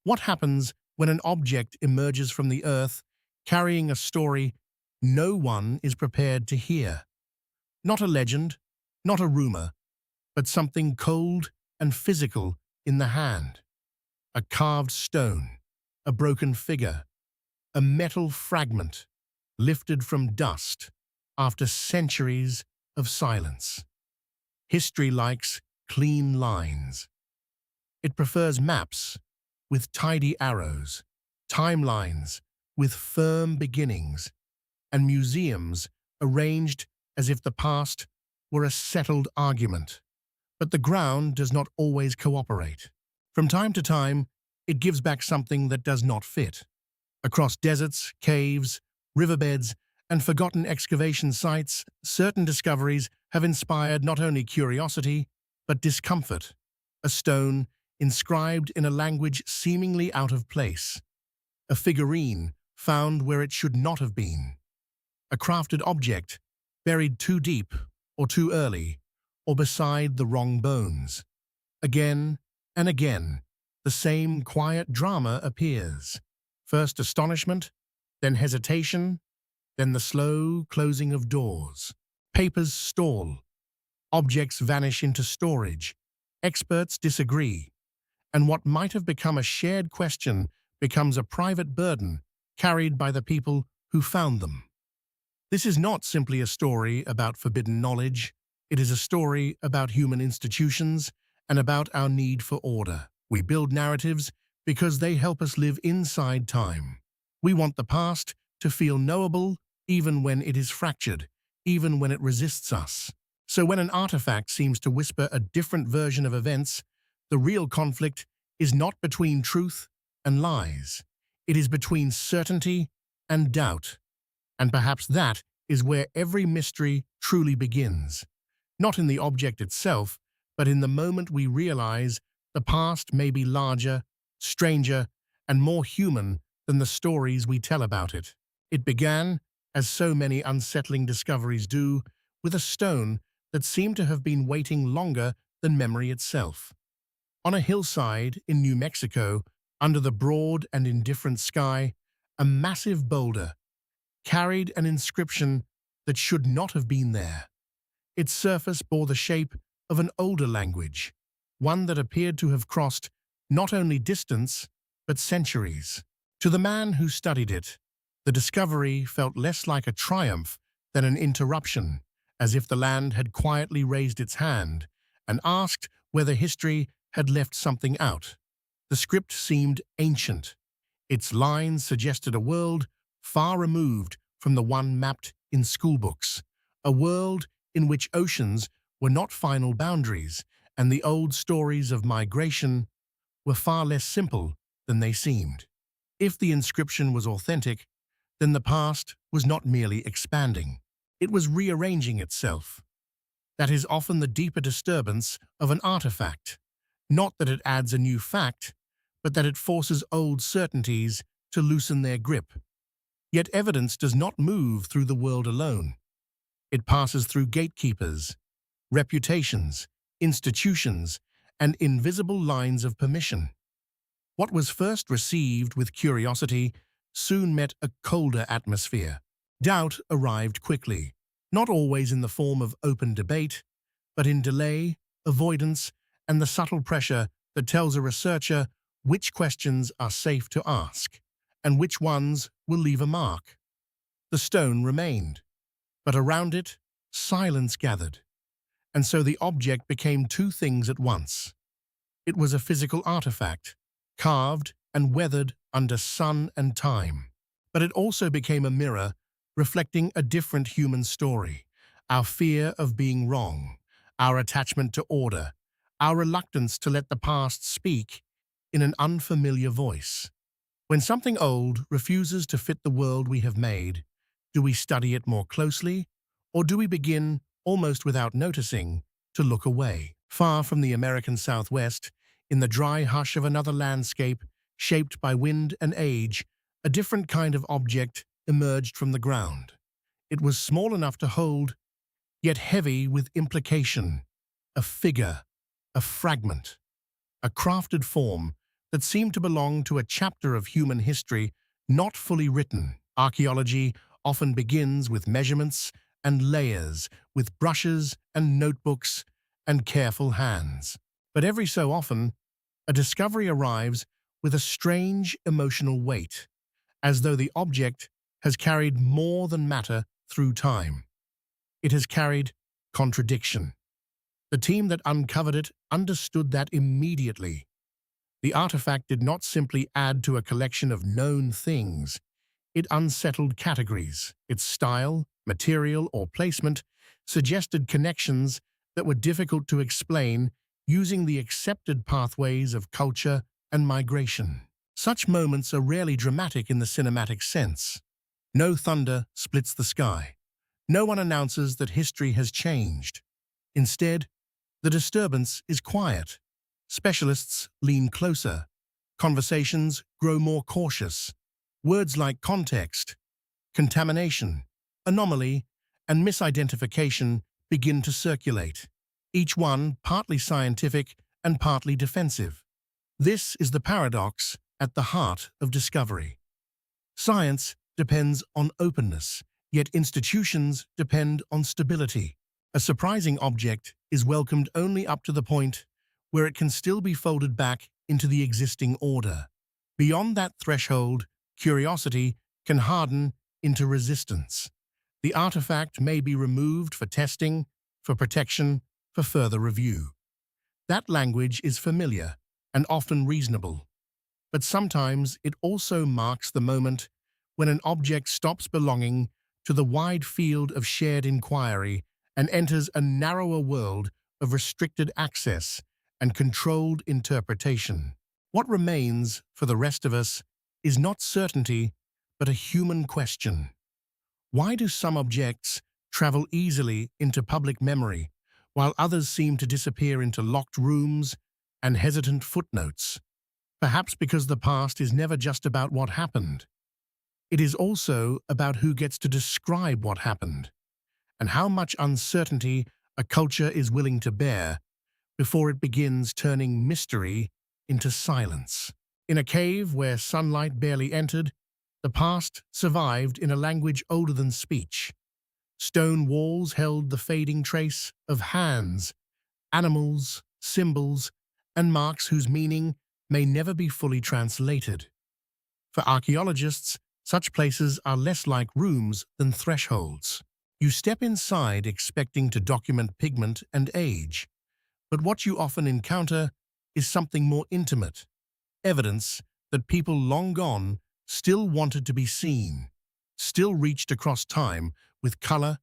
What happens when an object emerges from the earth carrying a story no one is prepared to hear? Not a legend, not a rumor, but something cold and physical in the hand. A carved stone, a broken figure, a metal fragment lifted from dust after centuries of silence. History likes clean lines. It prefers maps with tidy arrows, timelines with firm beginnings, and museums arranged as if the past were a settled argument. But the ground does not always cooperate. From time to time, it gives back something that does not fit. Across deserts, caves, riverbeds, and forgotten excavation sites, certain discoveries have inspired not only curiosity, but discomfort. A stone inscribed in a language seemingly out of place. A figurine found where it should not have been. A crafted object buried too deep or too early, or beside the wrong bones. Again and again, the same quiet drama appears. First astonishment, then hesitation, then the slow closing of doors. Papers stall. Objects vanish into storage. Experts disagree. And what might have become a shared question becomes a private burden carried by the people who found them. This is not simply a story about forbidden knowledge. It is a story about human institutions and about our need for order. We build narratives because they help us live inside time. We want the past to feel knowable even when it is fractured, even when it resists us. So when an artifact seems to whisper a different version of events, the real conflict is not between truth and lies. It is between certainty and doubt. And perhaps that is where every mystery truly begins. Not in the object itself, but in the moment we realize the past may be larger, stranger, and more human than the stories we tell about it. It began, as so many unsettling discoveries do, with a stone that seemed to have been waiting longer than memory itself. On a hillside in New Mexico, under the broad and indifferent sky, a massive boulder carried an inscription that should not have been there. Its surface bore the shape of an older language, one that appeared to have crossed not only distance, but centuries. To the man who studied it, the discovery felt less like a triumph than an interruption, as if the land had quietly raised its hand and asked whether history had left something out. The script seemed ancient. Its lines suggested a world far removed from the one mapped in schoolbooks, a world in which oceans were not final boundaries and the old stories of migration were far less simple than they seemed. If the inscription was authentic, then the past was not merely expanding. It was rearranging itself. That is often the deeper disturbance of an artifact. Not that it adds a new fact, but that it forces old certainties to loosen their grip. Yet evidence does not move through the world alone. It passes through gatekeepers, reputations, institutions, and invisible lines of permission. What was first received with curiosity soon met a colder atmosphere. Doubt arrived quickly, not always in the form of open debate, but in delay, avoidance, and the subtle pressure that tells a researcher which questions are safe to ask and which ones will leave a mark. The stone remained, but around it, silence gathered. And so the object became two things at once. It was a physical artifact, carved and weathered under sun and time. But it also became a mirror reflecting a different human story, our fear of being wrong, our attachment to order, our reluctance to let the past speak in an unfamiliar voice. When something old refuses to fit the world we have made, do we study it more closely, or do we begin, almost without noticing, to look away? Far from the American Southwest, in the dry hush of another landscape, shaped by wind and age, a different kind of object emerged from the ground. It was small enough to hold, yet heavy with implication. A figure, a fragment, a crafted form that seem to belong to a chapter of human history not fully written. Archaeology often begins with measurements and layers, with brushes and notebooks and careful hands. But every so often, a discovery arrives with a strange emotional weight, as though the object has carried more than matter through time. It has carried contradiction. The team that uncovered it understood that immediately. The artifact did not simply add to a collection of known things. It unsettled categories. Its style, material, or placement suggested connections that were difficult to explain using the accepted pathways of culture and migration. Such moments are rarely dramatic in the cinematic sense. No thunder splits the sky. No one announces that history has changed. Instead, the disturbance is quiet. Specialists lean closer. Conversations grow more cautious. Words like context, contamination, anomaly, and misidentification begin to circulate, each one partly scientific and partly defensive. This is the paradox at the heart of discovery. Science depends on openness, yet institutions depend on stability. A surprising object is welcomed only up to the point where it can still be folded back into the existing order. Beyond that threshold, curiosity can harden into resistance. The artifact may be removed for testing, for protection, for further review. That language is familiar and often reasonable, but sometimes it also marks the moment when an object stops belonging to the wide field of shared inquiry and enters a narrower world of restricted access and controlled interpretation. What remains for the rest of us is not certainty, but a human question. Why do some objects travel easily into public memory, while others seem to disappear into locked rooms and hesitant footnotes? Perhaps because the past is never just about what happened. It is also about who gets to describe what happened, and how much uncertainty a culture is willing to bear before it begins turning mystery into silence. In a cave where sunlight barely entered, the past survived in a language older than speech. Stone walls held the fading trace of hands, animals, symbols, and marks whose meaning may never be fully translated. For archaeologists, such places are less like rooms than thresholds. You step inside expecting to document pigment and age, but what you often encounter is something more intimate, evidence that people long gone still wanted to be seen, still reached across time with color,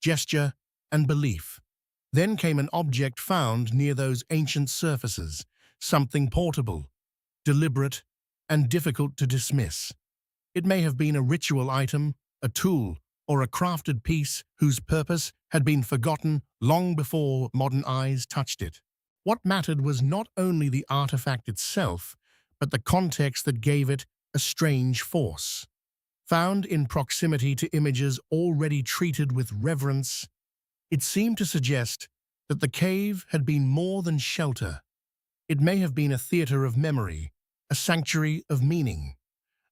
gesture, and belief. Then came an object found near those ancient surfaces, something portable, deliberate, and difficult to dismiss. It may have been a ritual item, a tool, or a crafted piece whose purpose had been forgotten long before modern eyes touched it. What mattered was not only the artifact itself, but the context that gave it a strange force. Found in proximity to images already treated with reverence, it seemed to suggest that the cave had been more than shelter. It may have been a theater of memory, a sanctuary of meaning,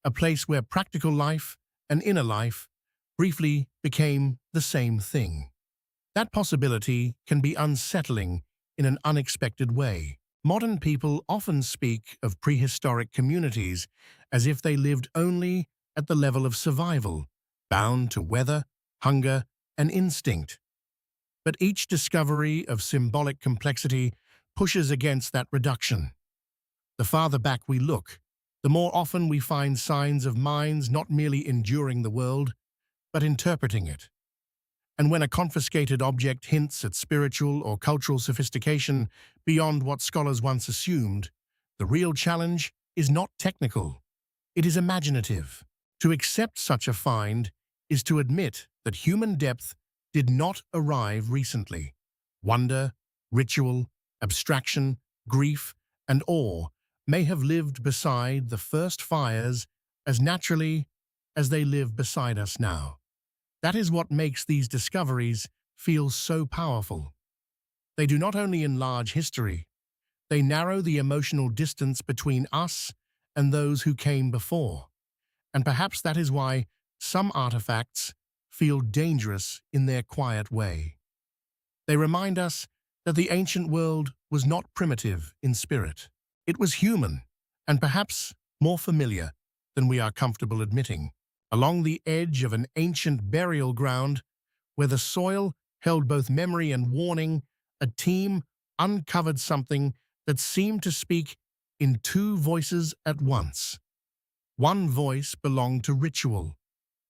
a place where practical life and inner life briefly became the same thing. That possibility can be unsettling in an unexpected way. Modern people often speak of prehistoric communities as if they lived only at the level of survival, bound to weather, hunger, and instinct. But each discovery of symbolic complexity pushes against that reduction. The farther back we look, the more often we find signs of minds not merely enduring the world, but interpreting it. And when a confiscated object hints at spiritual or cultural sophistication beyond what scholars once assumed, the real challenge is not technical. It is imaginative. To accept such a find is to admit that human depth did not arrive recently. Wonder, ritual, abstraction, grief, and awe may have lived beside the first fires as naturally as they live beside us now. That is what makes these discoveries feel so powerful. They do not only enlarge history, They narrow the emotional distance between us and those who came before. And perhaps that is why some artifacts feel dangerous in their quiet way. They remind us that the ancient world was not primitive in spirit. It was human, and perhaps more familiar than we are comfortable admitting. Along the edge of an ancient burial ground, where the soil held both memory and warning, a team uncovered something that seemed to speak in two voices at once. One voice belonged to ritual,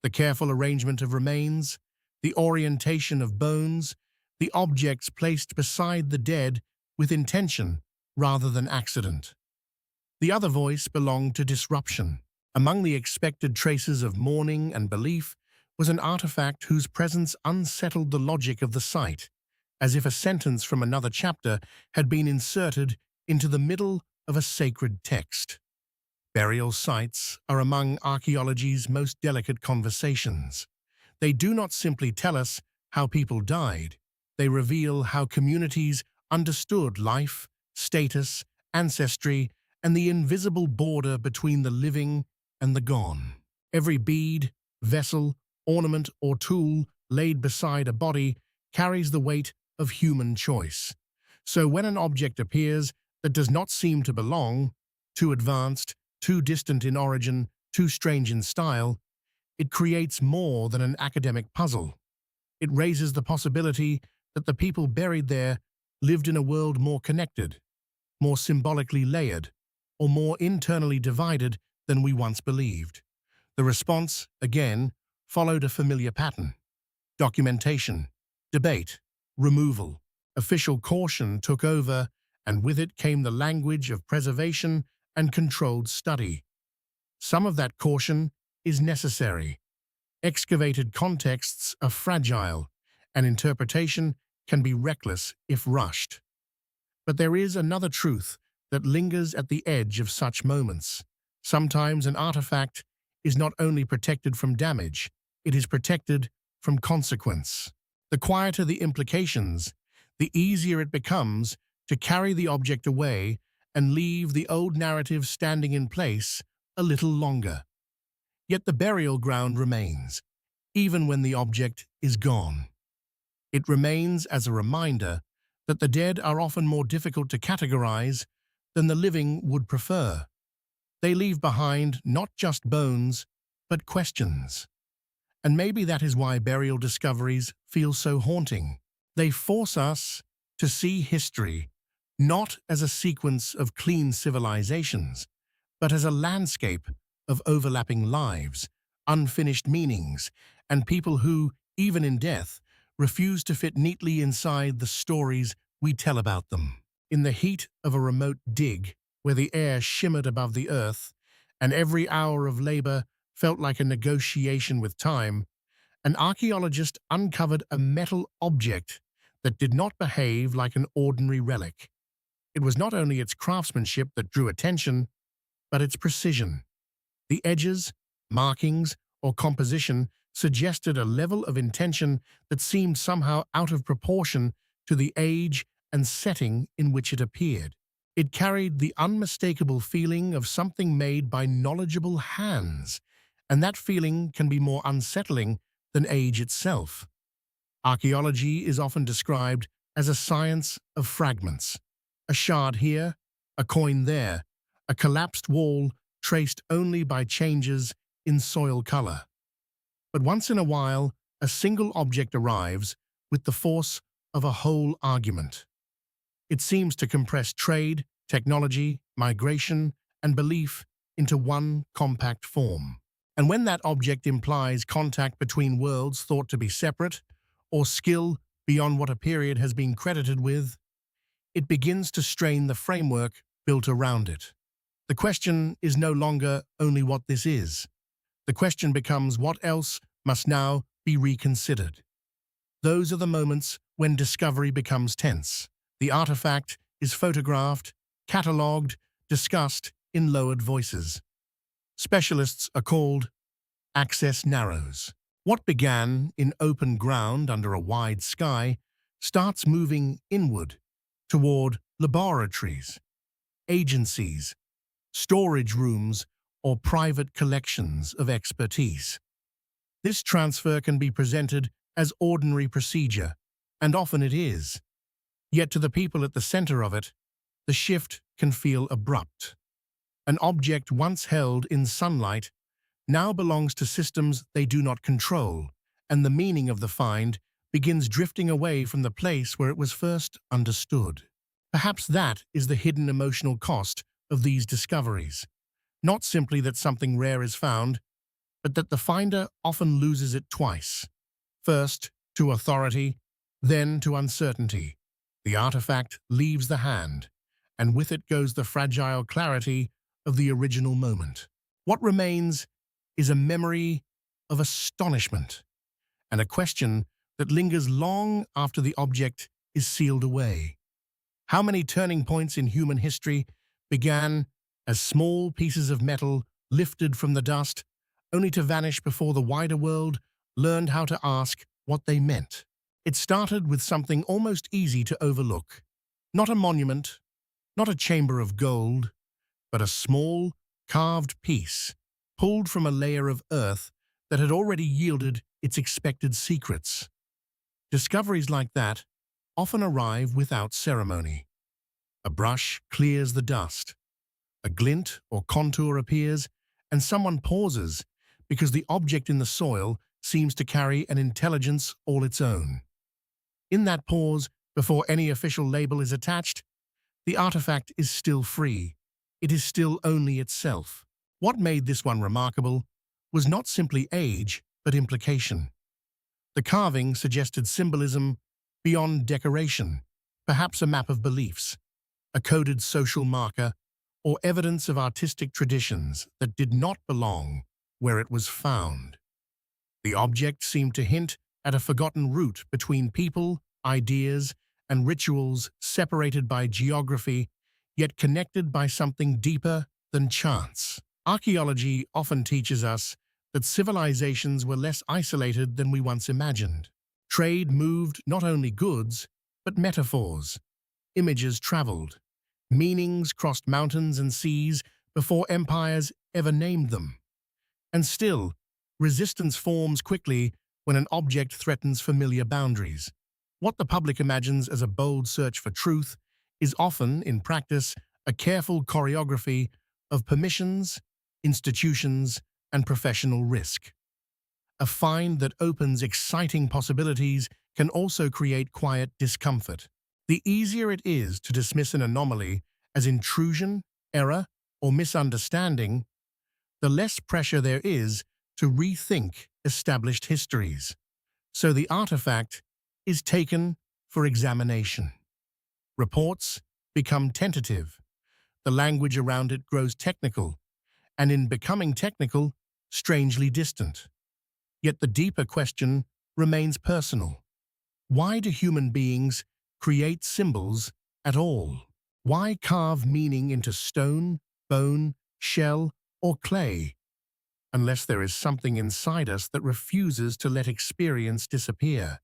the careful arrangement of remains, the orientation of bones, the objects placed beside the dead with intention rather than accident. The other voice belonged to disruption. Among the expected traces of mourning and belief was an artifact whose presence unsettled the logic of the site, as if a sentence from another chapter had been inserted into the middle of a sacred text. Burial sites are among archaeology's most delicate conversations. They do not simply tell us how people died. They reveal how communities understood life, status, ancestry, and the invisible border between the living and the gone. Every bead, vessel, ornament, or tool laid beside a body carries the weight of human choice. So when an object appears that does not seem to belong, too advanced, too distant in origin, too strange in style, it creates more than an academic puzzle. It raises the possibility that the people buried there lived in a world more connected, more symbolically layered, or more internally divided than we once believed. The response, again, followed a familiar pattern. Documentation, debate, removal. Official caution took over, and with it came the language of preservation and controlled study. Some of that caution is necessary. Excavated contexts are fragile, and interpretation can be reckless if rushed. But there is another truth that lingers at the edge of such moments. Sometimes an artifact is not only protected from damage, it is protected from consequence. The quieter the implications, the easier it becomes to carry the object away and leave the old narrative standing in place a little longer. Yet the burial ground remains, even when the object is gone. It remains as a reminder that the dead are often more difficult to categorize than the living would prefer. They leave behind not just bones, but questions. And maybe that is why burial discoveries feel so haunting. They force us to see history not as a sequence of clean civilizations, but as a landscape of overlapping lives, unfinished meanings, and people who, even in death, refuse to fit neatly inside the stories we tell about them. In the heat of a remote dig, where the air shimmered above the earth, and every hour of labor felt like a negotiation with time, an archaeologist uncovered a metal object that did not behave like an ordinary relic. It was not only its craftsmanship that drew attention, but its precision. The edges, markings, or composition suggested a level of intention that seemed somehow out of proportion to the age and setting in which it appeared. It carried the unmistakable feeling of something made by knowledgeable hands, and that feeling can be more unsettling than age itself. Archaeology is often described as a science of fragments. A shard here, a coin there, a collapsed wall traced only by changes in soil color. But once in a while, a single object arrives with the force of a whole argument. It seems to compress trade, technology, migration, and belief into one compact form. And when that object implies contact between worlds thought to be separate, or skill beyond what a period has been credited with, it begins to strain the framework built around it. The question is no longer only what this is. The question becomes what else must now be reconsidered. Those are the moments when discovery becomes tense. The artifact is photographed, catalogued, discussed in lowered voices. Specialists are called access narrows. What began in open ground under a wide sky starts moving inward toward laboratories, agencies, storage rooms, or private collections of expertise. This transfer can be presented as ordinary procedure, and often it is. Yet to the people at the center of it, the shift can feel abrupt. An object once held in sunlight now belongs to systems they do not control, and the meaning of the find begins drifting away from the place where it was first understood. Perhaps that is the hidden emotional cost of these discoveries. Not simply that something rare is found, but that the finder often loses it twice. First, to authority, then to uncertainty. The artifact leaves the hand, and with it goes the fragile clarity of the original moment. What remains is a memory of astonishment, and a question that lingers long after the object is sealed away. How many turning points in human history began as small pieces of metal lifted from the dust, only to vanish before the wider world learned how to ask what they meant? It started with something almost easy to overlook. Not a monument, not a chamber of gold, but a small, carved piece, pulled from a layer of earth that had already yielded its expected secrets. Discoveries like that often arrive without ceremony. A brush clears the dust, a glint or contour appears, and someone pauses because the object in the soil seems to carry an intelligence all its own. In that pause, before any official label is attached, the artifact is still free. It is still only itself. What made this one remarkable was not simply age, but implication. The carving suggested symbolism beyond decoration, perhaps a map of beliefs, a coded social marker, or evidence of artistic traditions that did not belong where it was found. The object seemed to hint at a forgotten route between people, ideas, and rituals separated by geography, yet connected by something deeper than chance. Archaeology often teaches us that civilizations were less isolated than we once imagined. Trade moved not only goods, but metaphors. Images traveled. Meanings crossed mountains and seas before empires ever named them. And still, resistance forms quickly when an object threatens familiar boundaries. What the public imagines as a bold search for truth is often, in practice, a careful choreography of permissions, institutions, and professional risk. A find that opens exciting possibilities can also create quiet discomfort. The easier it is to dismiss an anomaly as intrusion, error, or misunderstanding, the less pressure there is to rethink established histories. So the artifact is taken for examination. Reports become tentative. The language around it grows technical, and in becoming technical, strangely distant. Yet the deeper question remains personal. Why do human beings create symbols at all? Why carve meaning into stone, bone, shell, or clay? Unless there is something inside us that refuses to let experience disappear.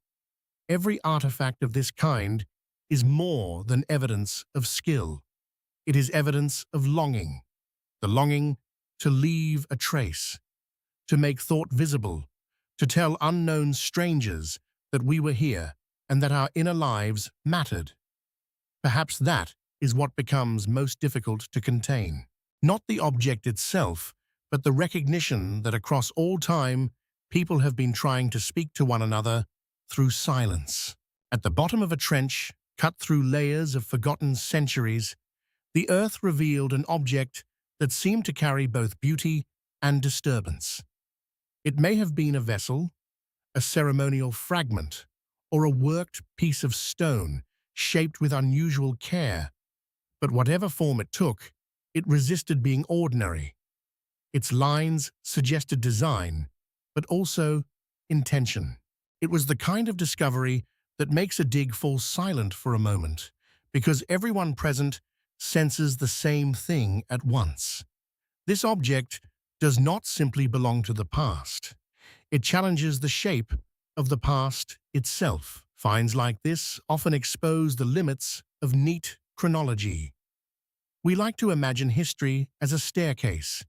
Every artifact of this kind is more than evidence of skill. It is evidence of longing, the longing to leave a trace, to make thought visible, to tell unknown strangers that we were here and that our inner lives mattered. Perhaps that is what becomes most difficult to contain. Not the object itself, but the recognition that across all time, people have been trying to speak to one another through silence. At the bottom of a trench, cut through layers of forgotten centuries, the earth revealed an object that seemed to carry both beauty and disturbance. It may have been a vessel, a ceremonial fragment, or a worked piece of stone shaped with unusual care, but whatever form it took, it resisted being ordinary. Its lines suggested design, but also intention. It was the kind of discovery that makes a dig fall silent for a moment, because everyone present senses the same thing at once. This object does not simply belong to the past. It challenges the shape of the past itself. Finds like this often expose the limits of neat chronology. We like to imagine history as a staircase,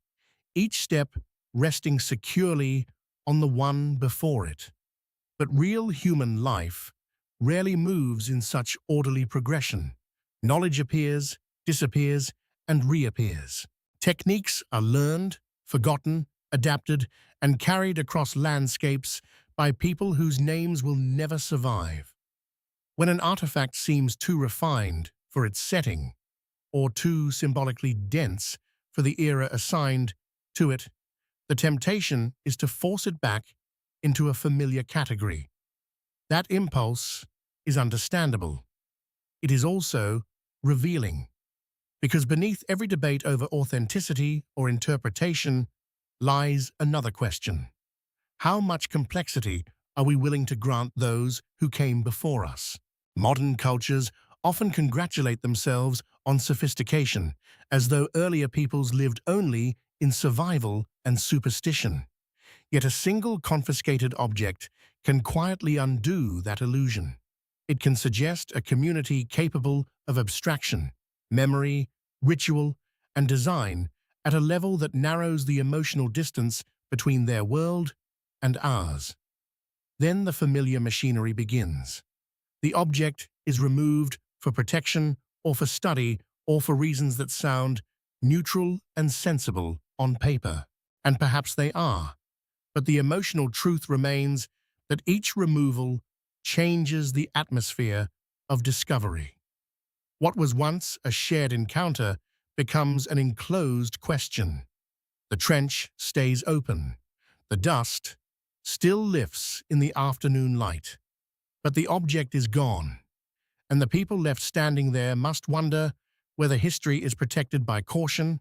each step resting securely on the one before it. But real human life rarely moves in such orderly progression. Knowledge appears, disappears, and reappears. Techniques are learned, forgotten, adapted, and carried across landscapes by people whose names will never survive. When an artifact seems too refined for its setting, or too symbolically dense for the era assigned to it, the temptation is to force it back into a familiar category. That impulse is understandable. It is also revealing, because beneath every debate over authenticity or interpretation lies another question. How much complexity are we willing to grant those who came before us? Modern cultures often congratulate themselves on sophistication, as though earlier peoples lived only in survival and superstition. Yet a single confiscated object can quietly undo that illusion. It can suggest a community capable of abstraction, memory, ritual, and design at a level that narrows the emotional distance between their world and ours. Then the familiar machinery begins. The object is removed for protection or for study or for reasons that sound neutral and sensible on paper. And perhaps they are. But the emotional truth remains that each removal changes the atmosphere of discovery. What was once a shared encounter becomes an enclosed question. The trench stays open. The dust still lifts in the afternoon light. But the object is gone, and the people left standing there must wonder whether history is protected by caution,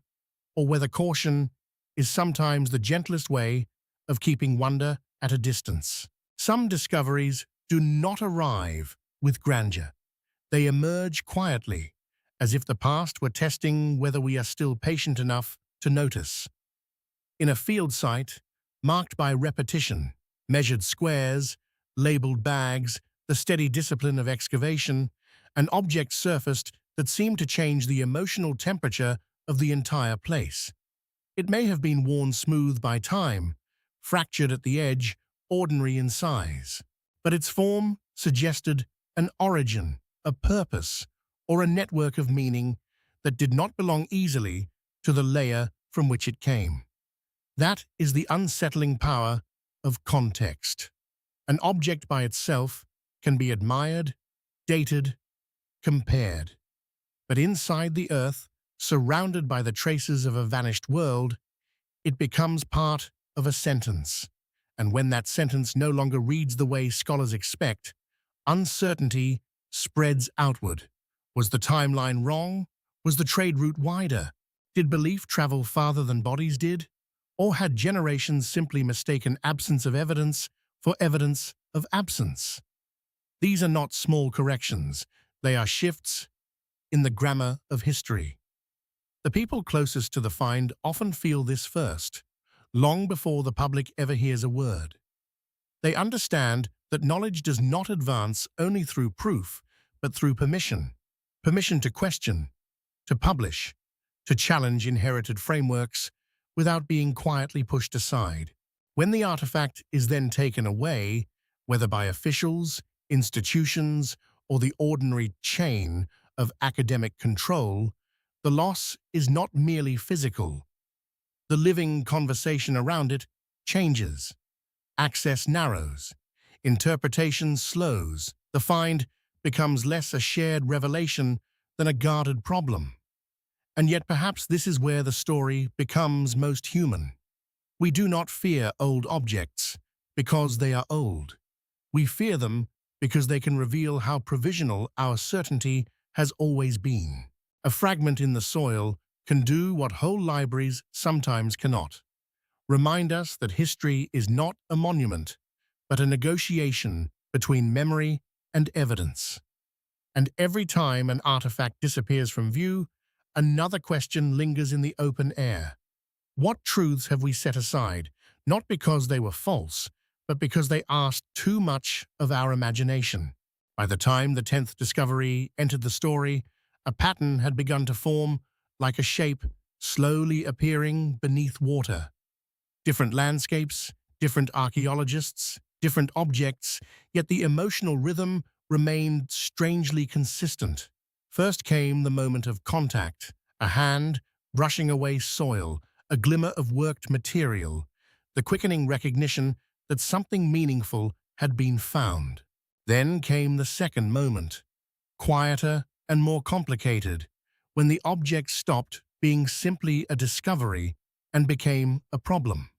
or whether caution is sometimes the gentlest way of keeping wonder at a distance. Some discoveries do not arrive with grandeur. They emerge quietly, as if the past were testing whether we are still patient enough to notice. In a field site, marked by repetition, measured squares, labeled bags, the steady discipline of excavation, an object surfaced that seemed to change the emotional temperature of the entire place. It may have been worn smooth by time, fractured at the edge, ordinary in size, but its form suggested an origin, a purpose, or a network of meaning that did not belong easily to the layer from which it came. That is the unsettling power of context. An object by itself can be admired, dated, compared. But inside the earth, surrounded by the traces of a vanished world, it becomes part of a sentence. And when that sentence no longer reads the way scholars expect, uncertainty spreads outward. Was the timeline wrong? Was the trade route wider? Did belief travel farther than bodies did? Or had generations simply mistaken absence of evidence for evidence of absence? These are not small corrections. They are shifts in the grammar of history. The people closest to the find often feel this first, long before the public ever hears a word. They understand that knowledge does not advance only through proof, but through permission. Permission to question, to publish, to challenge inherited frameworks without being quietly pushed aside. When the artifact is then taken away, whether by officials, institutions, or the ordinary chain of academic control, the loss is not merely physical. The living conversation around it changes. Access narrows. Interpretation slows. The find becomes less a shared revelation than a guarded problem. And yet perhaps this is where the story becomes most human. We do not fear old objects because they are old. We fear them because they can reveal how provisional our certainty has always been. A fragment in the soil can do what whole libraries sometimes cannot. Remind us that history is not a monument, but a negotiation between memory and evidence. And every time an artifact disappears from view, another question lingers in the open air. What truths have we set aside, not because they were false, but because they asked too much of our imagination? By the time the 10th discovery entered the story, a pattern had begun to form, like a shape slowly appearing beneath water. Different landscapes, different archaeologists, different objects, yet the emotional rhythm remained strangely consistent. First came the moment of contact, a hand brushing away soil, a glimmer of worked material, the quickening recognition that something meaningful had been found. Then came the second moment, quieter and more complicated, when the object stopped being simply a discovery and became a problem.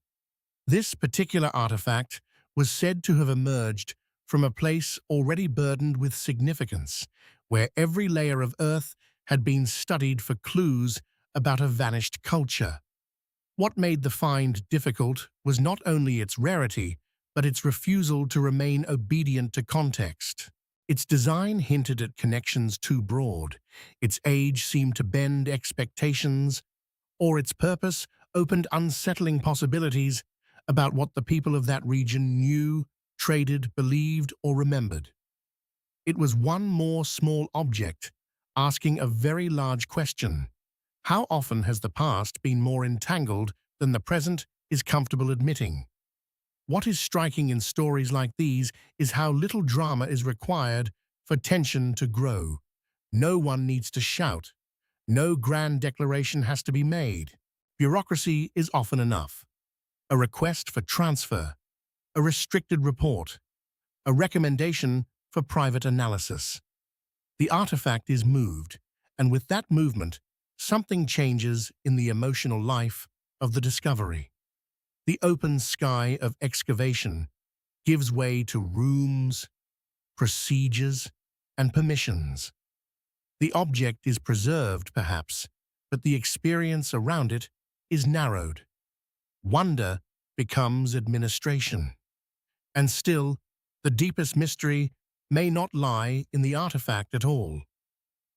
This particular artifact was said to have emerged from a place already burdened with significance, where every layer of earth had been studied for clues about a vanished culture. What made the find difficult was not only its rarity, but its refusal to remain obedient to context. Its design hinted at connections too broad, its age seemed to bend expectations, or its purpose opened unsettling possibilities about what the people of that region knew, traded, believed, or remembered. It was one more small object, asking a very large question. How often has the past been more entangled than the present is comfortable admitting? What is striking in stories like these is how little drama is required for tension to grow. No one needs to shout. No grand declaration has to be made. Bureaucracy is often enough. A request for transfer, a restricted report, a recommendation for private analysis. The artifact is moved, and with that movement, something changes in the emotional life of the discovery. The open sky of excavation gives way to rooms, procedures, and permissions. The object is preserved, perhaps, but the experience around it is narrowed. Wonder becomes administration. And still, the deepest mystery may not lie in the artifact at all.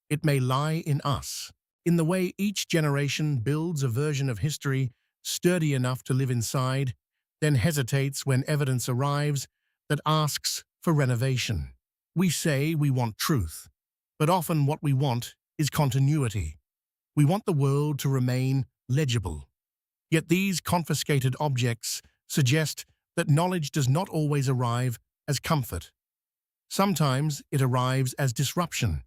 It may lie in us, in the way each generation builds a version of history sturdy enough to live inside, then hesitates when evidence arrives that asks for renovation. We say we want truth, but often what we want is continuity. We want the world to remain legible. Yet these confiscated objects suggest that knowledge does not always arrive as comfort. Sometimes it arrives as disruption,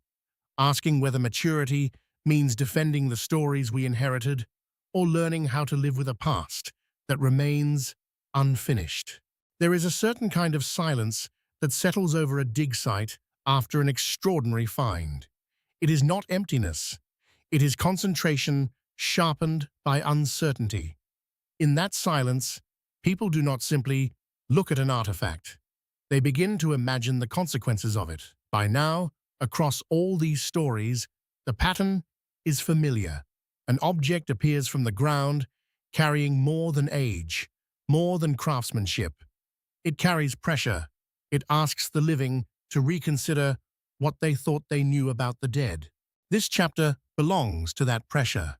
asking whether maturity means defending the stories we inherited or learning how to live with a past that remains unfinished. There is a certain kind of silence that settles over a dig site after an extraordinary find. It is not emptiness. It is concentration sharpened by uncertainty. In that silence, people do not simply look at an artifact. They begin to imagine the consequences of it. By now, across all these stories, the pattern is familiar. An object appears from the ground, carrying more than age, more than craftsmanship. It carries pressure. It asks the living to reconsider what they thought they knew about the dead. This chapter belongs to that pressure.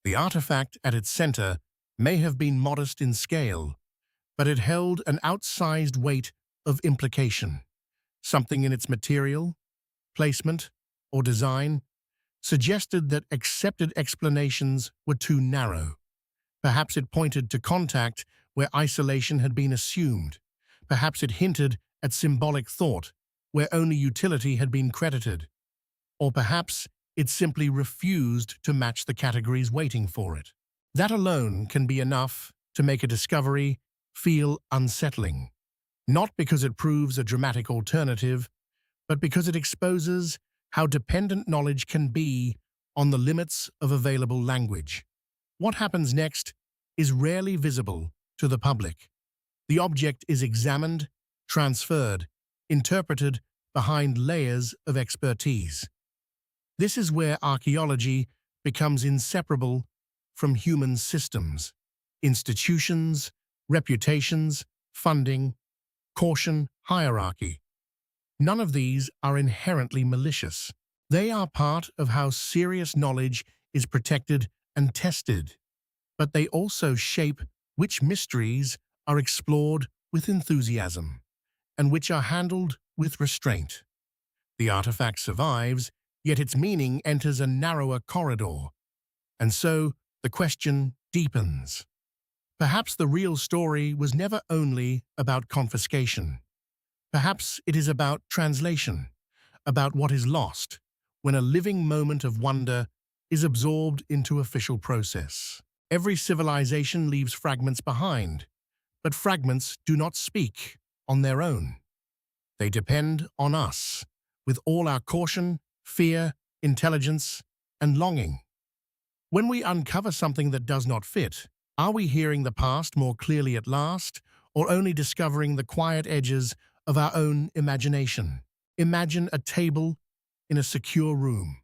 The artifact at its center may have been modest in scale, but it held an outsized weight of implication. Something in its material, placement, or design suggested that accepted explanations were too narrow. Perhaps it pointed to contact where isolation had been assumed. Perhaps it hinted at symbolic thought where only utility had been credited. Or perhaps it simply refused to match the categories waiting for it. That alone can be enough to make a discovery feel unsettling, not because it proves a dramatic alternative, but because it exposes how dependent knowledge can be on the limits of available language. What happens next is rarely visible to the public. The object is examined, transferred, interpreted behind layers of expertise. This is where archaeology becomes inseparable from human systems, institutions, reputations, funding, caution, hierarchy. None of these are inherently malicious. They are part of how serious knowledge is protected and tested, but they also shape which mysteries are explored with enthusiasm and which are handled with restraint. The artifact survives, yet its meaning enters a narrower corridor. And so the question deepens. Perhaps the real story was never only about confiscation. Perhaps it is about translation, about what is lost when a living moment of wonder is absorbed into official process. Every civilization leaves fragments behind, but fragments do not speak on their own. They depend on us, with all our caution, fear, intelligence, and longing. When we uncover something that does not fit, are we hearing the past more clearly at last, or only discovering the quiet edges of our own imagination? Imagine a table in a secure room,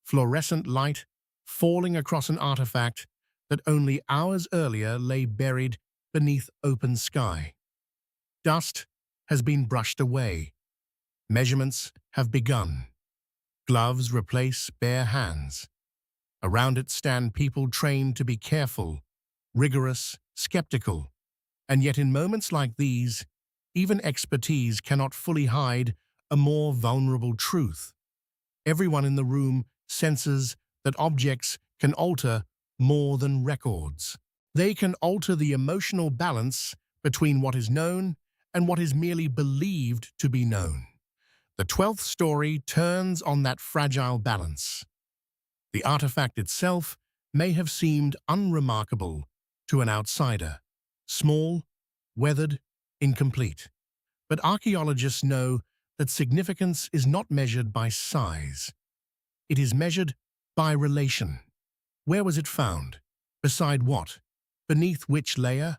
fluorescent light falling across an artifact that only hours earlier lay buried beneath open sky. Dust has been brushed away. Measurements have begun. Gloves replace bare hands. Around it stand people trained to be careful, rigorous, skeptical. And yet in moments like these, even expertise cannot fully hide a more vulnerable truth. Everyone in the room senses that objects can alter more than records. They can alter the emotional balance between what is known and what is merely believed to be known. The 12th story turns on that fragile balance. The artifact itself may have seemed unremarkable to an outsider, small, weathered, incomplete. But archaeologists know that significance is not measured by size. It is measured by relation. Where was it found? Beside what? Beneath which layer?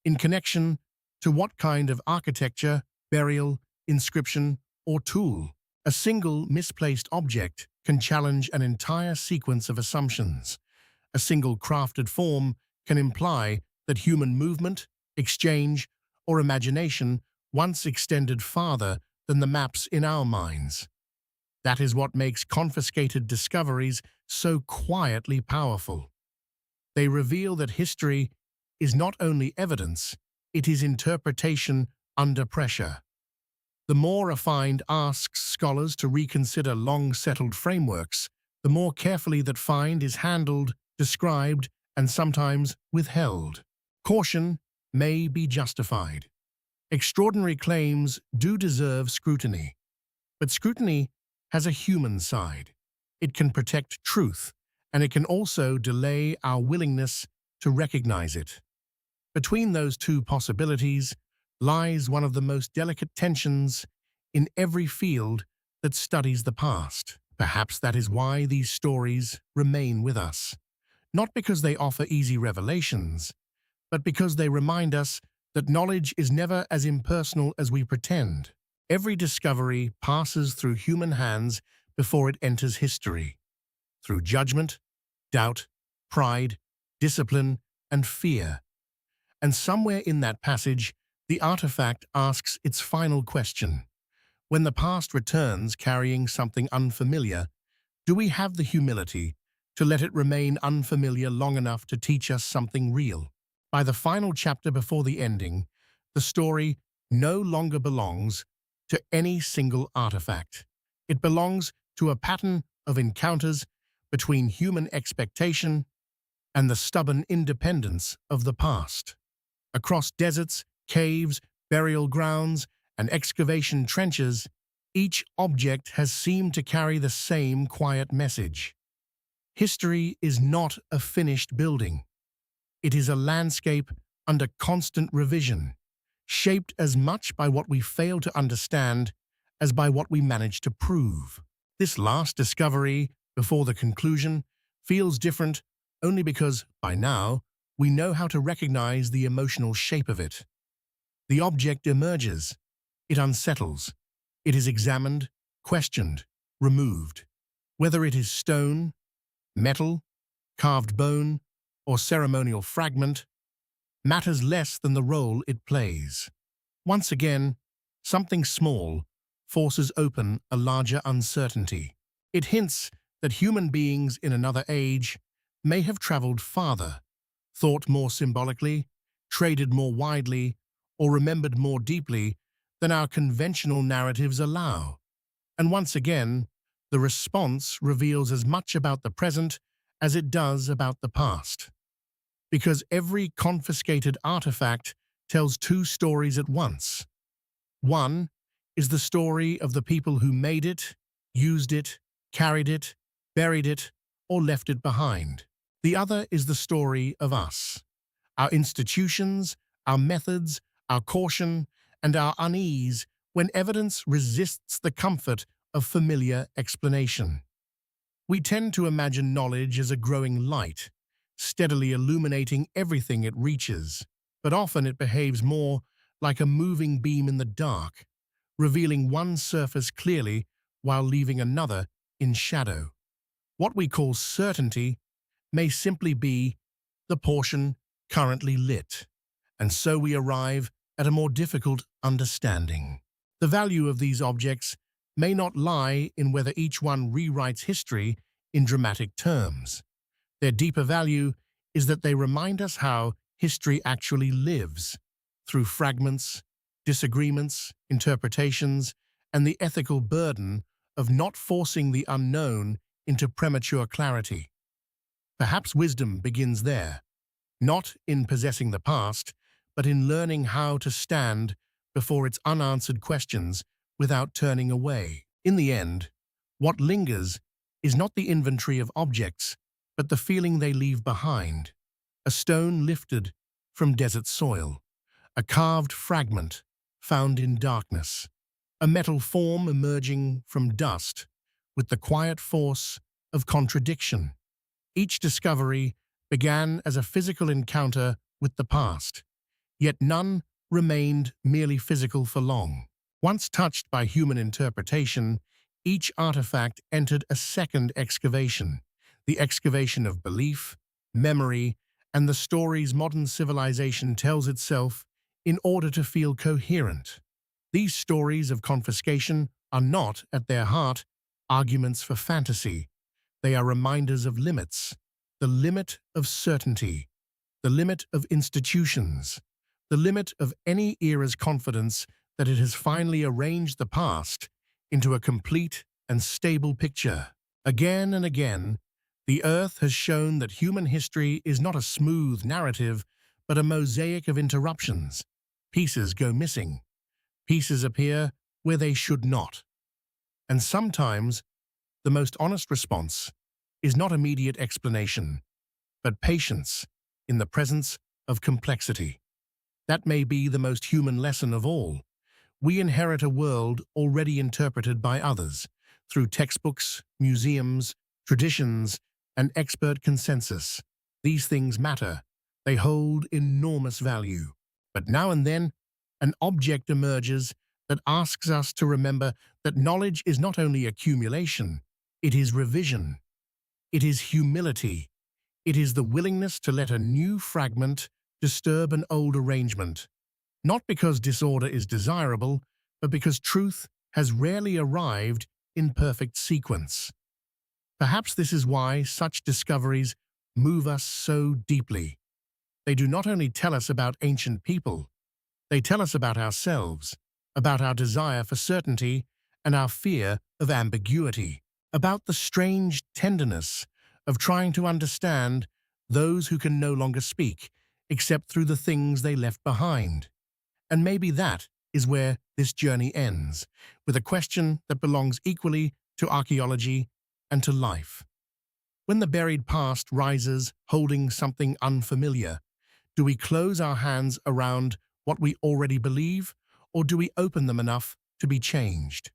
In connection to what kind of architecture, burial, inscription, or tool? A single misplaced object can challenge an entire sequence of assumptions. A single crafted form can imply that human movement, exchange, or imagination once extended farther than the maps in our minds. That is what makes confiscated discoveries so quietly powerful. They reveal that history is not only evidence, it is interpretation under pressure. The more a find asks scholars to reconsider long-settled frameworks, the more carefully that find is handled, described, and sometimes withheld. Caution may be justified. Extraordinary claims do deserve scrutiny, but scrutiny has a human side. It can protect truth, and it can also delay our willingness to recognize it. Between those two possibilities lies one of the most delicate tensions in every field that studies the past. Perhaps that is why these stories remain with us. Not because they offer easy revelations, but because they remind us that knowledge is never as impersonal as we pretend. Every discovery passes through human hands before it enters history, through judgment, doubt, pride, discipline, and fear. And somewhere in that passage, the artifact asks its final question. When the past returns carrying something unfamiliar, do we have the humility to let it remain unfamiliar long enough to teach us something real? By the final chapter before the ending, the story no longer belongs to any single artifact. It belongs to a pattern of encounters between human expectation and the stubborn independence of the past. Across deserts, caves, burial grounds, and excavation trenches, each object has seemed to carry the same quiet message. History is not a finished building. It is a landscape under constant revision, shaped as much by what we fail to understand as by what we manage to prove. This last discovery, before the conclusion, feels different only because, by now, we know how to recognize the emotional shape of it. The object emerges. It unsettles. It is examined, questioned, removed. Whether it is stone, metal, carved bone, or ceremonial fragment, matters less than the role it plays. Once again, something small forces open a larger uncertainty. It hints that human beings in another age may have traveled farther, thought more symbolically, traded more widely, or remembered more deeply than our conventional narratives allow. And once again, the response reveals as much about the present as it does about the past. Because every confiscated artifact tells two stories at once. One is the story of the people who made it, used it, carried it, buried it, or left it behind. The other is the story of us, our institutions, our methods, our caution, and our unease when evidence resists the comfort of familiar explanation. We tend to imagine knowledge as a growing light, steadily illuminating everything it reaches, but often it behaves more like a moving beam in the dark, revealing one surface clearly while leaving another in shadow. What we call certainty may simply be the portion currently lit, and so we arrive at a more difficult understanding. The value of these objects may not lie in whether each one rewrites history in dramatic terms. Their deeper value is that they remind us how history actually lives, through fragments, disagreements, interpretations, and the ethical burden of not forcing the unknown into premature clarity. Perhaps wisdom begins there, not in possessing the past, but in learning how to stand before its unanswered questions without turning away. In the end, what lingers is not the inventory of objects, but the feeling they leave behind. A stone lifted from desert soil, a carved fragment found in darkness, a metal form emerging from dust with the quiet force of contradiction. Each discovery began as a physical encounter with the past, yet none remained merely physical for long. Once touched by human interpretation, each artifact entered a second excavation, the excavation of belief, memory, and the stories modern civilization tells itself in order to feel coherent. These stories of confiscation are not, at their heart, arguments for fantasy. They are reminders of limits, the limit of certainty, the limit of institutions, the limit of any era's confidence that it has finally arranged the past into a complete and stable picture. Again and again, the Earth has shown that human history is not a smooth narrative, but a mosaic of interruptions. Pieces go missing. Pieces appear where they should not. And sometimes, the most honest response is not immediate explanation, but patience in the presence of complexity. That may be the most human lesson of all. We inherit a world already interpreted by others, through textbooks, museums, traditions, and expert consensus. These things matter. They hold enormous value. But now and then, an object emerges that asks us to remember that knowledge is not only accumulation, it is revision. It is humility. It is the willingness to let a new fragment disturb an old arrangement, not because disorder is desirable, but because truth has rarely arrived in perfect sequence. Perhaps this is why such discoveries move us so deeply. They do not only tell us about ancient people, they tell us about ourselves, about our desire for certainty and our fear of ambiguity, about the strange tenderness of trying to understand those who can no longer speak, except through the things they left behind. And maybe that is where this journey ends, with a question that belongs equally to archaeology and to life. When the buried past rises holding something unfamiliar, do we close our hands around what we already believe, or do we open them enough to be changed?